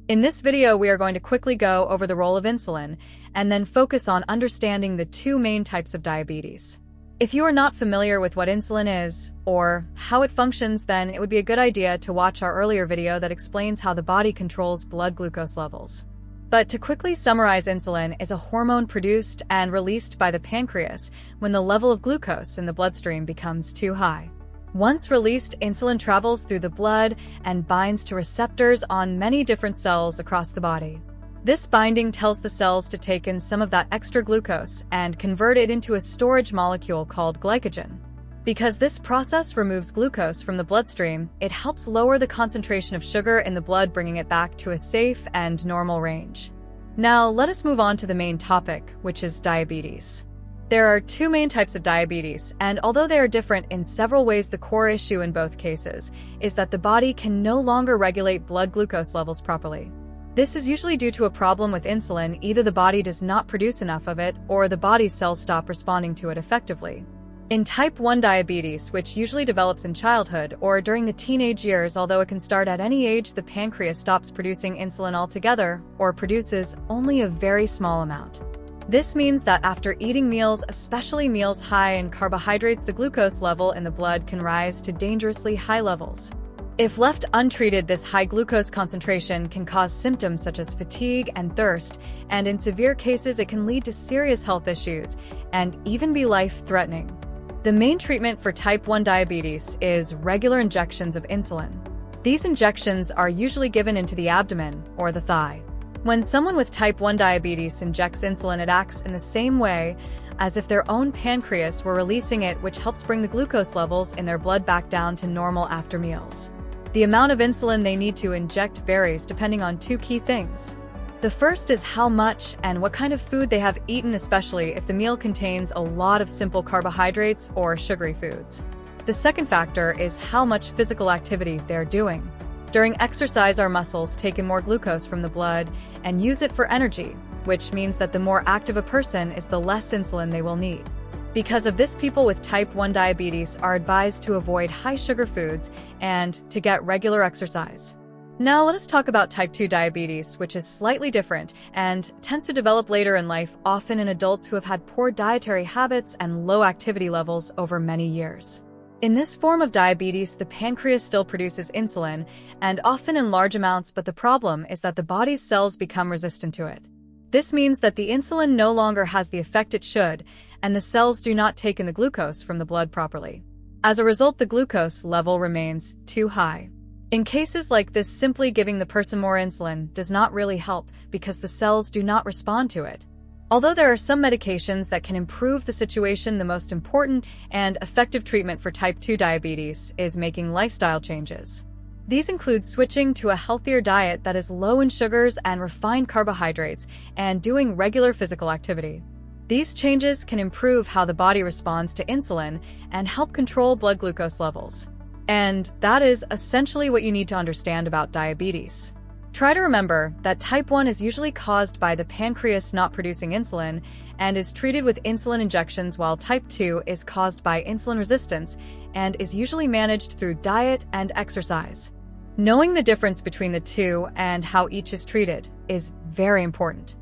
In this video, we are going to quickly go over the role of insulin and then focus on understanding the two main types of diabetes. If you are not familiar with what insulin is or how it functions, then it would be a good idea to watch our earlier video that explains how the body controls blood glucose levels. But to quickly summarize, insulin is a hormone produced and released by the pancreas when the level of glucose in the bloodstream becomes too high. Once released, insulin travels through the blood and binds to receptors on many different cells across the body. This binding tells the cells to take in some of that extra glucose and convert it into a storage molecule called glycogen. Because this process removes glucose from the bloodstream, it helps lower the concentration of sugar in the blood, bringing it back to a safe and normal range. Now, let us move on to the main topic, which is diabetes. There are two main types of diabetes, and although they are different in several ways, the core issue in both cases is that the body can no longer regulate blood glucose levels properly. This is usually due to a problem with insulin. Either the body does not produce enough of it, or the body's cells stop responding to it effectively. In type 1 diabetes, which usually develops in childhood or during the teenage years, although it can start at any age, the pancreas stops producing insulin altogether or produces only a very small amount. This means that after eating meals, especially meals high in carbohydrates, the glucose level in the blood can rise to dangerously high levels. If left untreated, this high glucose concentration can cause symptoms such as fatigue and thirst, and in severe cases it can lead to serious health issues and even be life-threatening. The main treatment for type 1 diabetes is regular injections of insulin. These injections are usually given into the abdomen or the thigh. When someone with type 1 diabetes injects insulin, it acts in the same way as if their own pancreas were releasing it, which helps bring the glucose levels in their blood back down to normal after meals. The amount of insulin they need to inject varies depending on two key things. The first is how much and what kind of food they have eaten, especially if the meal contains a lot of simple carbohydrates or sugary foods. The second factor is how much physical activity they're doing. During exercise, our muscles take in more glucose from the blood and use it for energy, which means that the more active a person is, the less insulin they will need. Because of this, people with type 1 diabetes are advised to avoid high-sugar foods and to get regular exercise. Now let us talk about type 2 diabetes, which is slightly different and tends to develop later in life, often in adults who have had poor dietary habits and low activity levels over many years. In this form of diabetes, the pancreas still produces insulin, and often in large amounts, but the problem is that the body's cells become resistant to it. This means that the insulin no longer has the effect it should, and the cells do not take in the glucose from the blood properly. As a result, the glucose level remains too high. In cases like this, simply giving the person more insulin does not really help because the cells do not respond to it. Although there are some medications that can improve the situation, the most important and effective treatment for type 2 diabetes is making lifestyle changes. These include switching to a healthier diet that is low in sugars and refined carbohydrates and doing regular physical activity. These changes can improve how the body responds to insulin and help control blood glucose levels. And that is essentially what you need to understand about diabetes. Try to remember that type 1 is usually caused by the pancreas not producing insulin and is treated with insulin injections, while type 2 is caused by insulin resistance and is usually managed through diet and exercise. Knowing the difference between the two and how each is treated is very important.